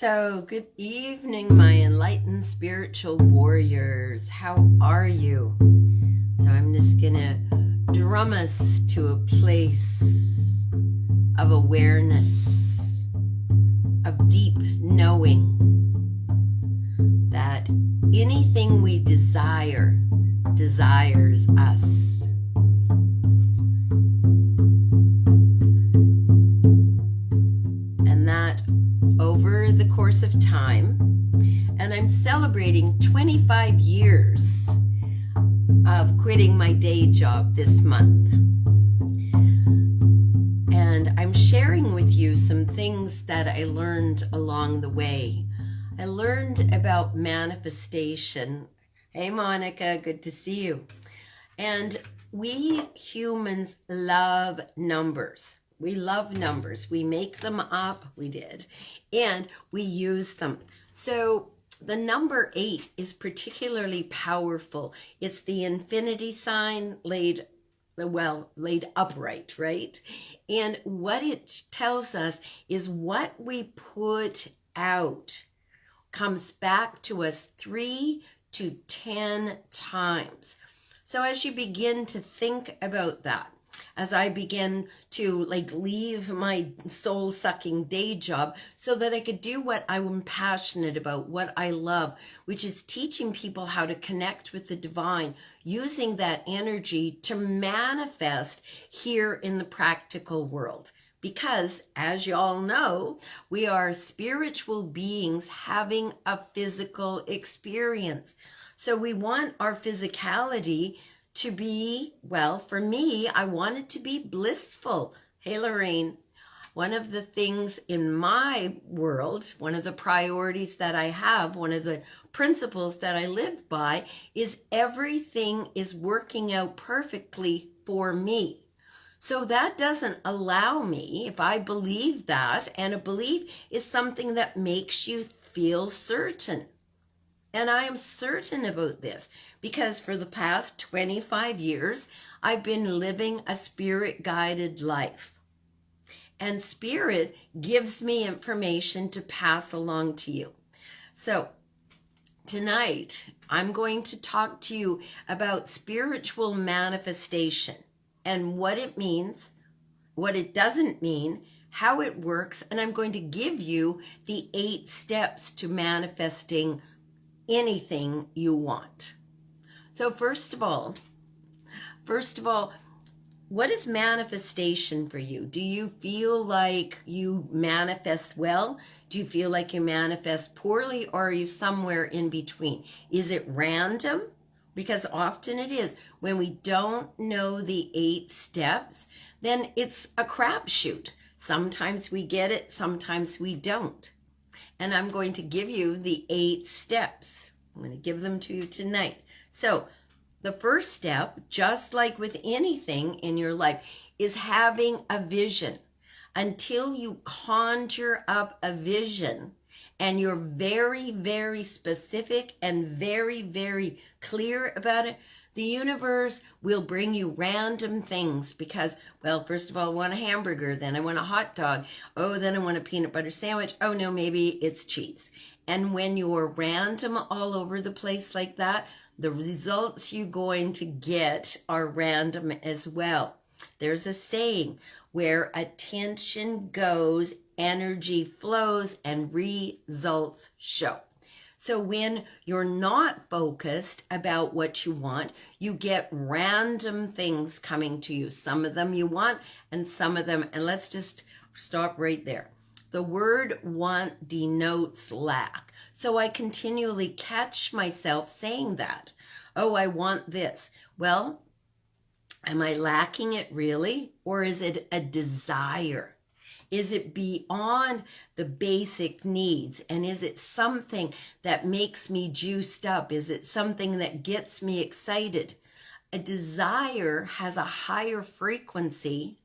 So, good evening, my enlightened spiritual warriors. How are you? So, I'm just gonna drum us to a place of awareness, of deep knowing that anything we desire desires us. And that over the course of time, and I'm celebrating 25 years of quitting my day job this month. And I'm sharing with you some things that I learned along the way. I learned about manifestation. Hey, Monica, good to see you. And we humans love numbers. We love numbers. We make them up, we did, and we use them. So the number 8 is particularly powerful. It's the infinity sign laid upright, right? And what it tells us is what we put out comes back to us 3 to 10 times. So as you begin to think about that, as I began to leave my soul-sucking day job so that I could do what I'm passionate about, what I love, which is teaching people how to connect with the divine, using that energy to manifest here in the practical world. Because, as you all know, we are spiritual beings having a physical experience. So we want our physicality to be, well, for me, I want it to be blissful. Hey, Lorraine, one of the things in my world, one of the priorities that I have, one of the principles that I live by is everything is working out perfectly for me. So that doesn't allow me, if I believe that, and a belief is something that makes you feel certain. And I am certain about this because for the past 25 years, I've been living a spirit-guided life. And spirit gives me information to pass along to you. So tonight, I'm going to talk to you about spiritual manifestation and what it means, what it doesn't mean, how it works, and I'm going to give you the 8 steps to manifesting anything you want. So first of all, what is manifestation for you? Do you feel like you manifest well? Do you feel like you manifest poorly, or are you somewhere in between? Is it random? Because often it is. When we don't know the 8 steps, then it's a crapshoot. Sometimes we get it, sometimes we don't. And I'm going to give you the 8 steps. I'm going to give them to you tonight. So the first step, just like with anything in your life, is having a vision. Until you conjure up a vision and you're very, very specific and very, very clear about it, the universe will bring you random things because, well, first of all, I want a hamburger, then I want a hot dog. Oh, then I want a peanut butter sandwich. Oh, no, maybe it's cheese. And when you're random all over the place like that, the results you're going to get are random as well. There's a saying, where attention goes, energy flows, and results show. So when you're not focused about what you want, you get random things coming to you. Some of them you want and some of them, and let's just stop right there. The word want denotes lack. So I continually catch myself saying that. Oh, I want this. Well, am I lacking it really? Or is it a desire? Is it beyond the basic needs? And is it something that makes me juiced up? Is it something that gets me excited? A desire has a higher frequency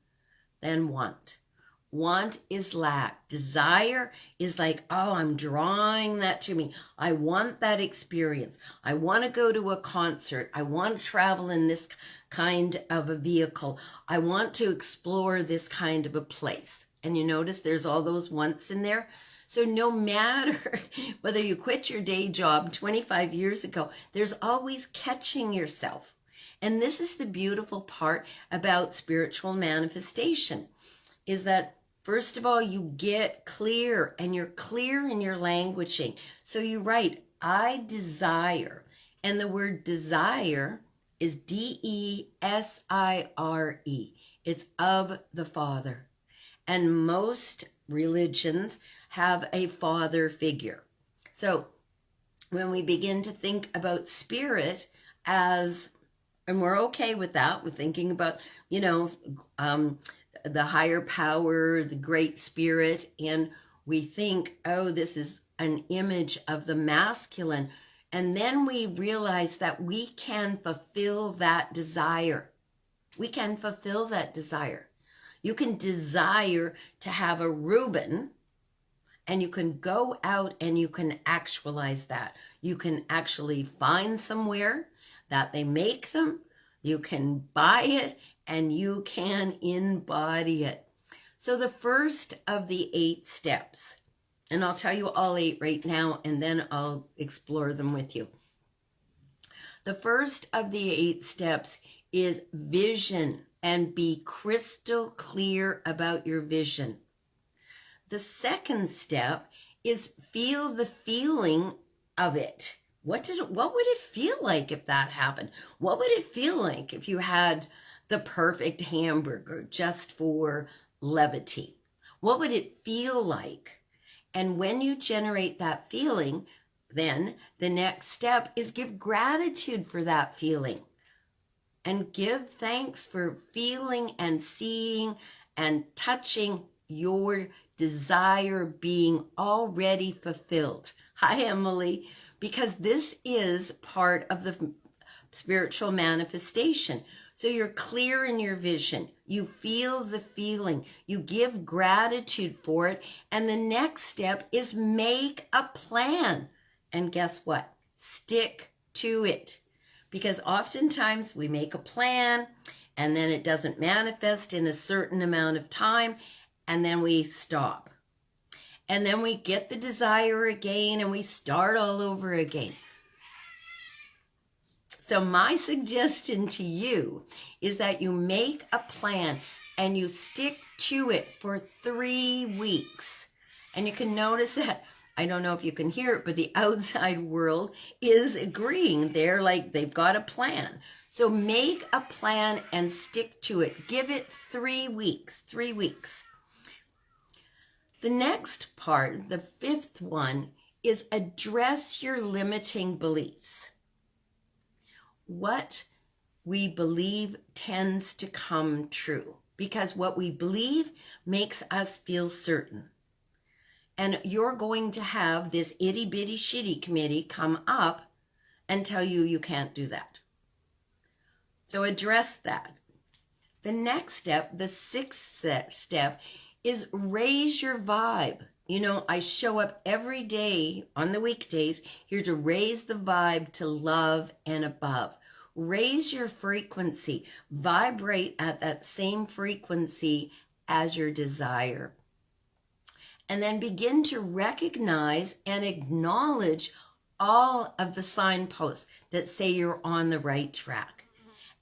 than want. Want is lack. Desire is like, oh, I'm drawing that to me. I want that experience. I want to go to a concert. I want to travel in this kind of a vehicle. I want to explore this kind of a place. And you notice there's all those wants in there. So no matter whether you quit your day job 25 years ago, there's always catching yourself. And this is the beautiful part about spiritual manifestation, is that first of all, you get clear, and you're clear in your languaging. So you write, I desire. And the word desire is Desire. It's of the Father. And most religions have a father figure. So when we begin to think about spirit as, and we're okay with that, we're thinking about, the higher power, the great spirit, and we think, oh, this is an image of the masculine. And then we realize that we can fulfill that desire. We can fulfill that desire. You can desire to have a Reuben, and you can go out and you can actualize that. You can actually find somewhere that they make them. You can buy it and you can embody it. So the first of the 8 steps, and I'll tell you all 8 right now, and then I'll explore them with you. The first of the 8 steps is vision, and be crystal clear about your vision. The second step is feel the feeling of it. What would it feel like if that happened? What would it feel like if you had the perfect hamburger just for levity? What would it feel like? And when you generate that feeling, then the next step is give gratitude for that feeling. And give thanks for feeling and seeing and touching your desire being already fulfilled. Hi, Emily. Because this is part of the spiritual manifestation. So you're clear in your vision. You feel the feeling. You give gratitude for it. And the next step is make a plan. And guess what? Stick to it. Because oftentimes we make a plan and then it doesn't manifest in a certain amount of time, and then we stop. And then we get the desire again and we start all over again. So my suggestion to you is that you make a plan and you stick to it for 3 weeks. And you can notice that, I don't know if you can hear it, but the outside world is agreeing. They're like, they've got a plan. So make a plan and stick to it. Give it 3 weeks, 3 weeks. The next part, the 5th one, is address your limiting beliefs. What we believe tends to come true, because what we believe makes us feel certain. And you're going to have this itty bitty shitty committee come up and tell you you can't do that. So address that. The next step, the 6th step, is raise your vibe. I show up every day on the weekdays here to raise the vibe to love and above. Raise your frequency. Vibrate at that same frequency as your desire. And then begin to recognize and acknowledge all of the signposts that say you're on the right track.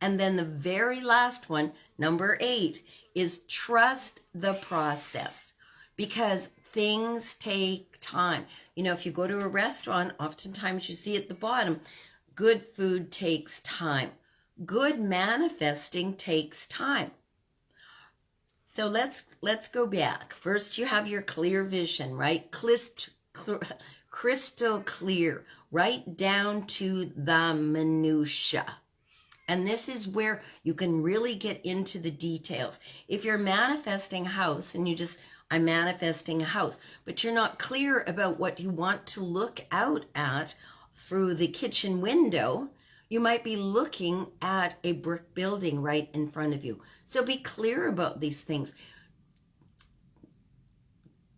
And then the very last one, number 8, is trust the process, because things take time. If you go to a restaurant, oftentimes you see at the bottom, good food takes time. Good manifesting takes time. So let's go back. First, you have your clear vision, right? Crystal clear, right down to the minutia. And this is where you can really get into the details. If you're manifesting a house and I'm manifesting a house, but you're not clear about what you want to look out at through the kitchen window, you might be looking at a brick building right in front of you. So be clear about these things.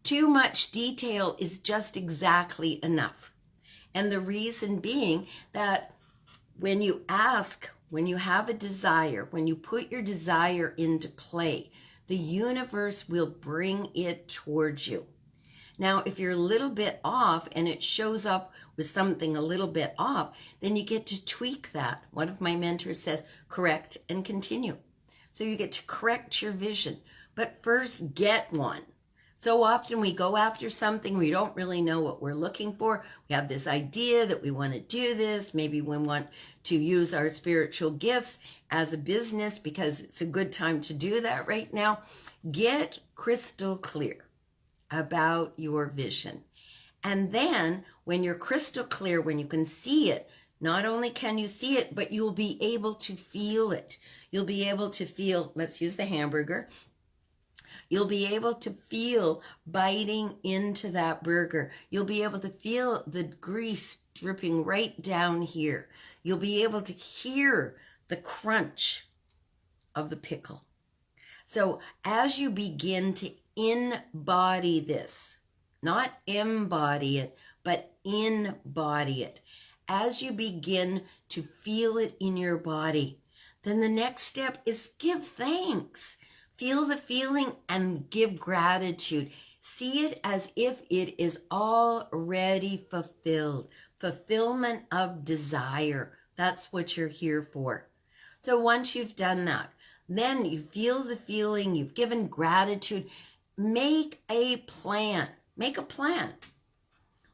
Too much detail is just exactly enough. And the reason being that when you ask, when you have a desire, when you put your desire into play, the universe will bring it towards you. Now, if you're a little bit off and it shows up with something a little bit off, then you get to tweak that. One of my mentors says, correct and continue. So you get to correct your vision, but first get one. So often we go after something, we don't really know what we're looking for. We have this idea that we want to do this. Maybe we want to use our spiritual gifts as a business because it's a good time to do that right now. Get crystal clear about your vision. And then when you're crystal clear, when you can see it, not only can you see it, but you'll be able to feel it. You'll be able to feel, let's use the hamburger. You'll be able to feel biting into that burger. You'll be able to feel the grease dripping right down here. You'll be able to hear the crunch of the pickle. So as you begin to embody this, not embody it, but embody it, as you begin to feel it in your body, then the next step is give thanks. Feel the feeling and give gratitude. See it as if it is already fulfilled. Fulfillment of desire. That's what you're here for. So once you've done that, then you feel the feeling, you've given gratitude. Make a plan. Make a plan.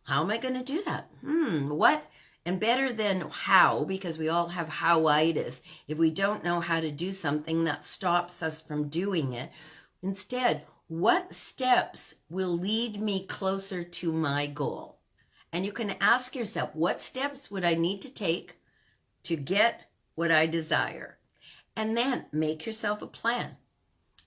How am I going to do that? What? And better than how, because we all have howitis. If we don't know how to do something, that stops us from doing it. Instead, what steps will lead me closer to my goal? And you can ask yourself, what steps would I need to take to get what I desire? And then make yourself a plan.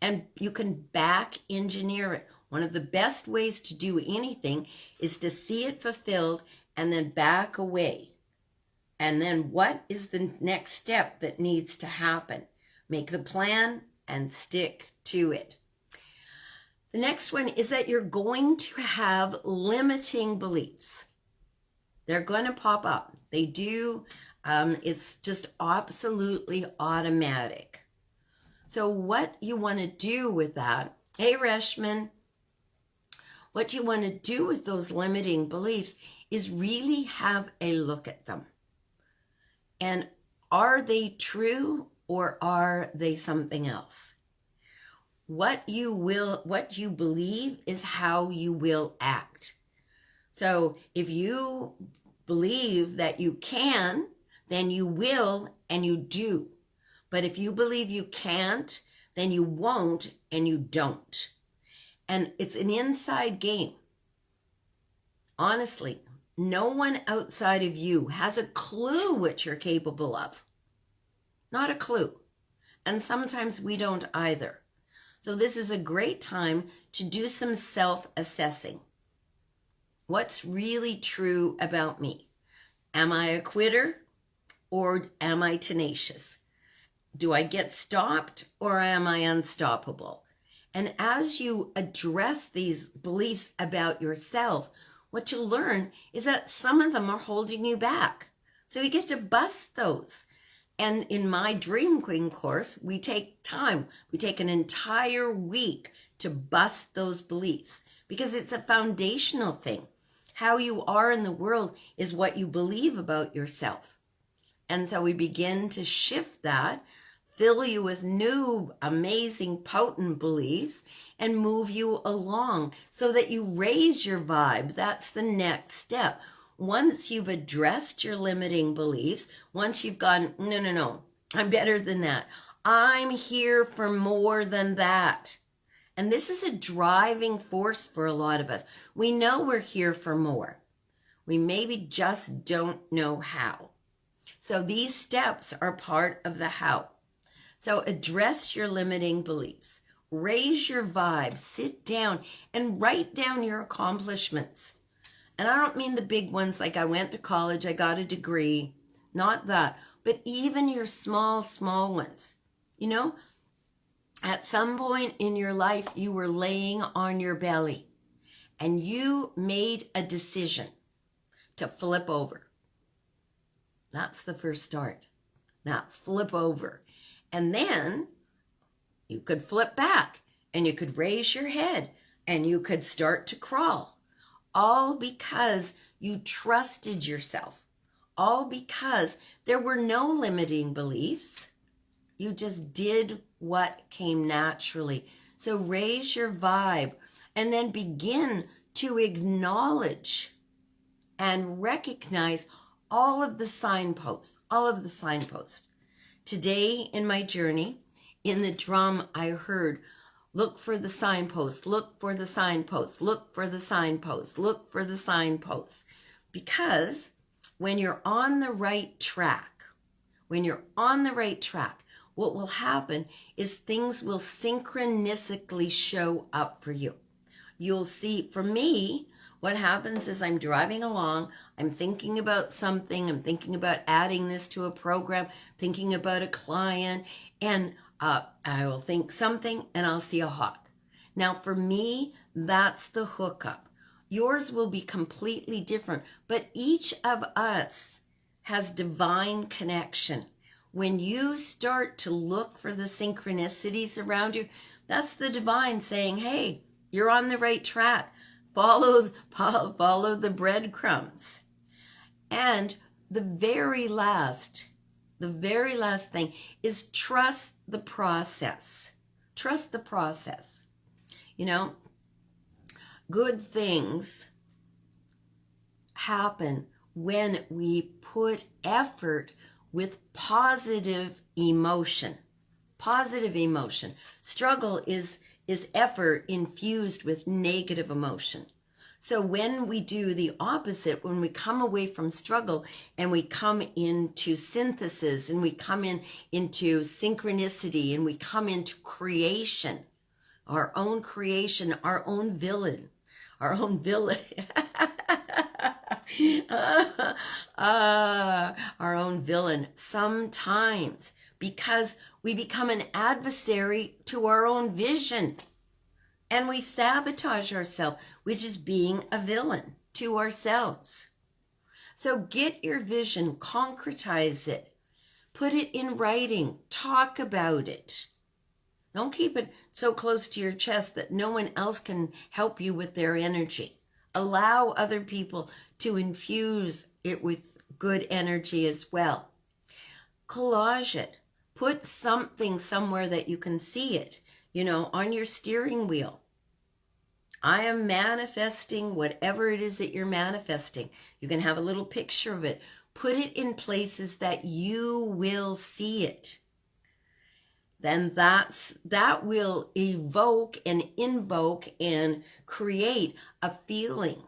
And you can back engineer it. One of the best ways to do anything is to see it fulfilled and then back away. And then what is the next step that needs to happen? Make the plan and stick to it. The next one is that you're going to have limiting beliefs. They're going to pop up. They do. It's just absolutely automatic. So what you want to do with that, hey Reshman, what you want to do with those limiting beliefs is really have a look at them. And are they true or are they something else? What you believe is how you will act. So if you believe that you can, then you will and you do. But if you believe you can't, then you won't and you don't. And it's an inside game. Honestly, no one outside of you has a clue what you're capable of. Not a clue. And sometimes we don't either. So this is a great time to do some self-assessing. What's really true about me? Am I a quitter or am I tenacious? Do I get stopped or am I unstoppable? And as you address these beliefs about yourself, what you'll learn is that some of them are holding you back. So you get to bust those. And in my Dream Queen course, we take time. We take an entire week to bust those beliefs because it's a foundational thing. How you are in the world is what you believe about yourself. And so we begin to shift that, fill you with new, amazing, potent beliefs, and move you along so that you raise your vibe. That's the next step. Once you've addressed your limiting beliefs, once you've gone, no, I'm better than that. I'm here for more than that. And this is a driving force for a lot of us. We know we're here for more. We maybe just don't know how. So these steps are part of the how. So address your limiting beliefs, raise your vibe, sit down and write down your accomplishments. And I don't mean the big ones like I went to college, I got a degree, not that, but even your small ones. You know, at some point in your life, you were laying on your belly and you made a decision to flip over. That's the first start. Now flip over. And then you could flip back and you could raise your head and you could start to crawl. All because you trusted yourself. All because there were no limiting beliefs. You just did what came naturally. So raise your vibe and then begin to acknowledge and recognize all of the signposts, Today in my journey, in the drum, I heard, look for the signposts, look for the signposts, look for the signposts, look for the signposts. Because when you're on the right track, what will happen is things will synchronistically show up for you. You'll see, for me, what happens is I'm driving along, I'm thinking about something, I'm thinking about adding this to a program, thinking about a client, and I will think something and I'll see a hawk. Now for me, that's the hookup. Yours will be completely different, but each of us has divine connection. When you start to look for the synchronicities around you, that's the divine saying, hey, you're on the right track. Follow the breadcrumbs. And the very last thing is trust the process. Trust the process. You know, good things happen when we put effort with positive emotion. Positive emotion. Struggle is effort infused with negative emotion. So when we do the opposite, when we come away from struggle and we come into synthesis and we come into synchronicity and we come into creation, our own villain, our own villain sometimes, because we become an adversary to our own vision and we sabotage ourselves, which is being a villain to ourselves. So get your vision, concretize it, put it in writing, talk about it. Don't keep it so close to your chest that no one else can help you with their energy. Allow other people to infuse it with good energy as well. Collage it. Put something somewhere that you can see it, on your steering wheel. I am manifesting whatever it is that you're manifesting. You can have a little picture of it. Put it in places that you will see it. Then that will evoke and invoke and create a feeling.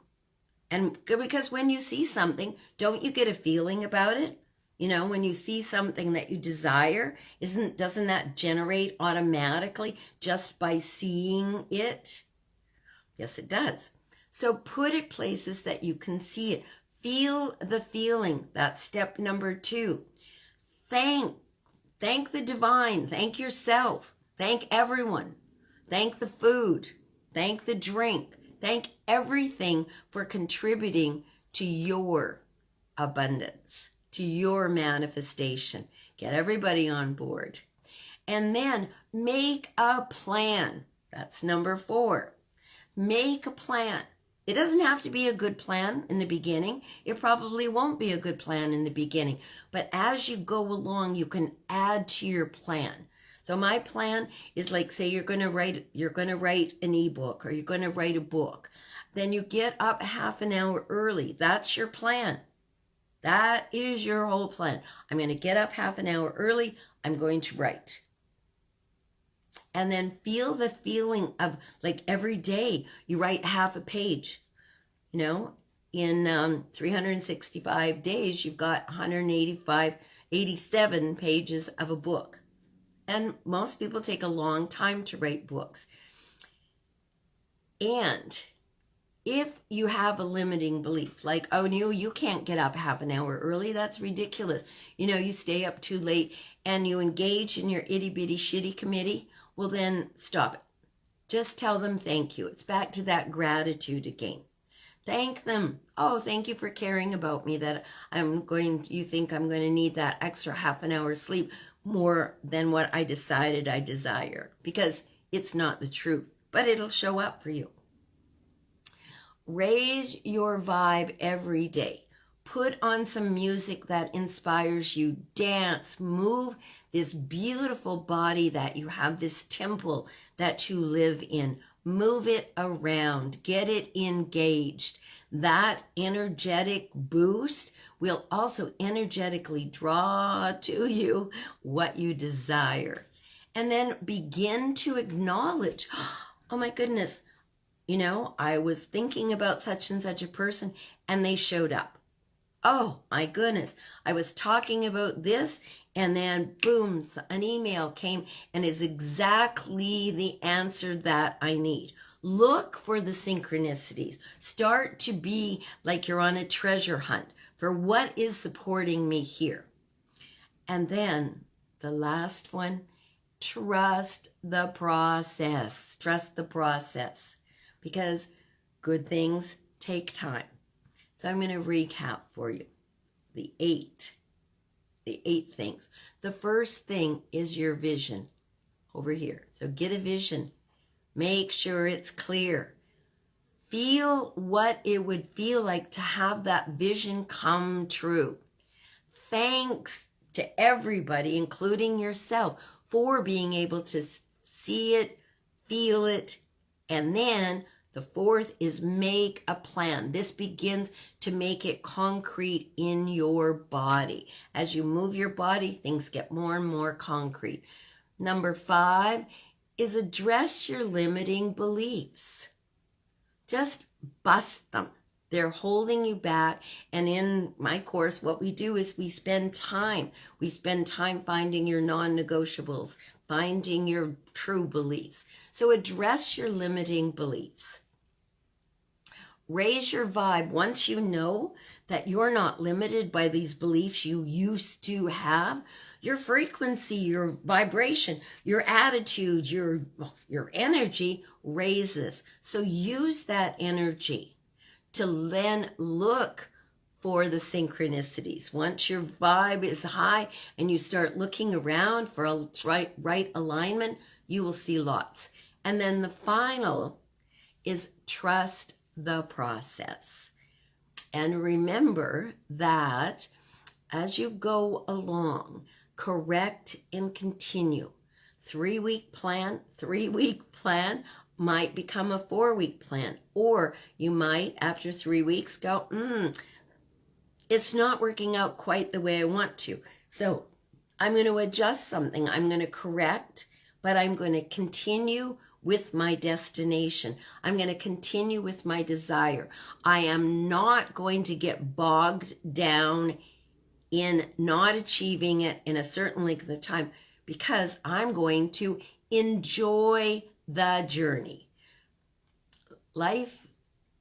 And because when you see something, don't you get a feeling about it? When you see something that you desire, doesn't that generate automatically just by seeing it? Yes, it does. So put it places that you can see it. Feel the feeling. That's step number 2. Thank the divine. Thank yourself. Thank everyone. Thank the food. Thank the drink. Thank everything for contributing to your abundance, to your manifestation. Get everybody on board. And then make a plan. That's number 4. Make a plan. It doesn't have to be a good plan in the beginning. It probably won't be a good plan in the beginning. But as you go along, you can add to your plan. So my plan is like, say you're going to write an ebook or you're going to write a book. Then you get up half an hour early. That's your plan. That is your whole plan. I'm going to get up half an hour early. I'm going to write. And then feel the feeling of like every day you write half a page. In 365 days, you've got 87 pages of a book. And most people take a long time to write books. And if you have a limiting belief, like, oh, no, you can't get up half an hour early, that's ridiculous. You stay up too late and you engage in your itty bitty shitty committee, well, then stop it. Just tell them thank you. It's back to that gratitude again. Thank them. Oh, thank you for caring about me, that you think I'm going to need that extra half an hour sleep more than what I decided I desire. Because it's not the truth, but it'll show up for you. Raise your vibe every day. Put on some music that inspires you. Dance, move this beautiful body that you have, this temple that you live in. Move it around. Get it engaged. That energetic boost will also energetically draw to you what you desire. And then begin to acknowledge, oh my goodness, you know, I was thinking about such and such a person and they showed up. Oh my goodness, I was talking about this and then boom, an email came and is exactly the answer that I need. Look for the synchronicities. Start to be like you're on a treasure hunt for what is supporting me here. And then the last one, trust the process. Trust the process, because good things take time. So I'm going to recap for you the eight things. The first thing is your vision over here. So get a vision. Make sure it's clear. Feel what it would feel like to have that vision come true. Thanks to everybody, including yourself, for being able to see it, feel it, and then the fourth is make a plan. This begins to make it concrete in your body. As you move your body, things get more and more concrete. Number 5 is address your limiting beliefs. Just bust them. They're holding you back. And in my course, what we do is we spend time. We spend time finding your non-negotiables, finding your true beliefs. So address your limiting beliefs. Raise your vibe. Once you know that you're not limited by these beliefs you used to have, your frequency, your vibration, your attitude, your energy raises. So use that energy to then look for the synchronicities. Once your vibe is high and you start looking around for a right alignment, you will see lots. And then the final is trust the process. And remember that as you go along, correct and continue. 3-week plan, 3-week plan might become a 4-week plan. Or you might, after 3 weeks, go, it's not working out quite the way I want to. So I'm going to adjust something. I'm going to correct, but I'm going to continue with my destination. I'm going to continue with my desire. I am not going to get bogged down in not achieving it in a certain length of time, because I'm going to enjoy the journey. Life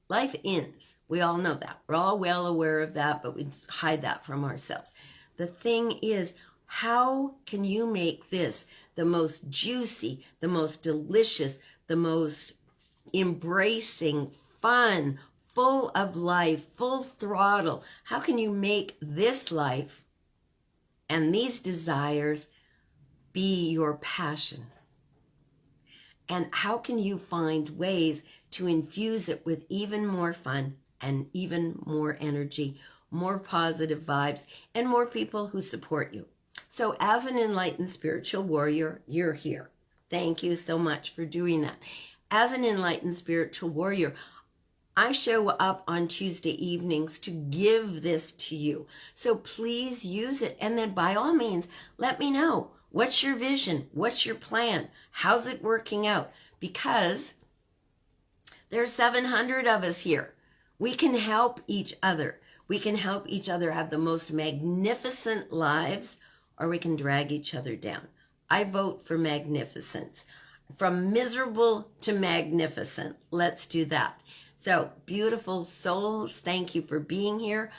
ends. We all know that. We're all well aware of that, but we hide that from ourselves. The thing is, how can you make this the most juicy, the most delicious, the most embracing, fun, full of life, full throttle? How can you make this life and these desires be your passion? And how can you find ways to infuse it with even more fun and even more energy, more positive vibes, and more people who support you? So as an enlightened spiritual warrior, you're here. Thank you so much for doing that. As an enlightened spiritual warrior, I show up on Tuesday evenings to give this to you. So please use it. And then by all means, let me know. What's your vision? What's your plan? How's it working out? Because there's 700 of us here. We can help each other. We can help each other have the most magnificent lives, or we can drag each other down. I vote for magnificence. From miserable to magnificent. Let's do that. So, beautiful souls, thank you for being here.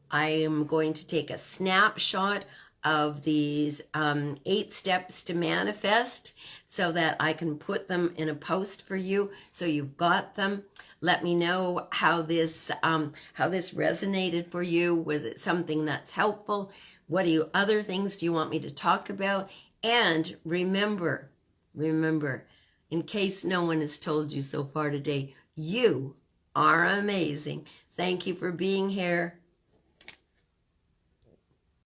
I am going to take a snapshot of these 8 steps to manifest so that I can put them in a post for you, so you've got them. Let me know how this resonated for you. Was it something that's helpful? What other things do you want me to talk about? And remember, in case no one has told you so far today, you are amazing. Thank you for being here.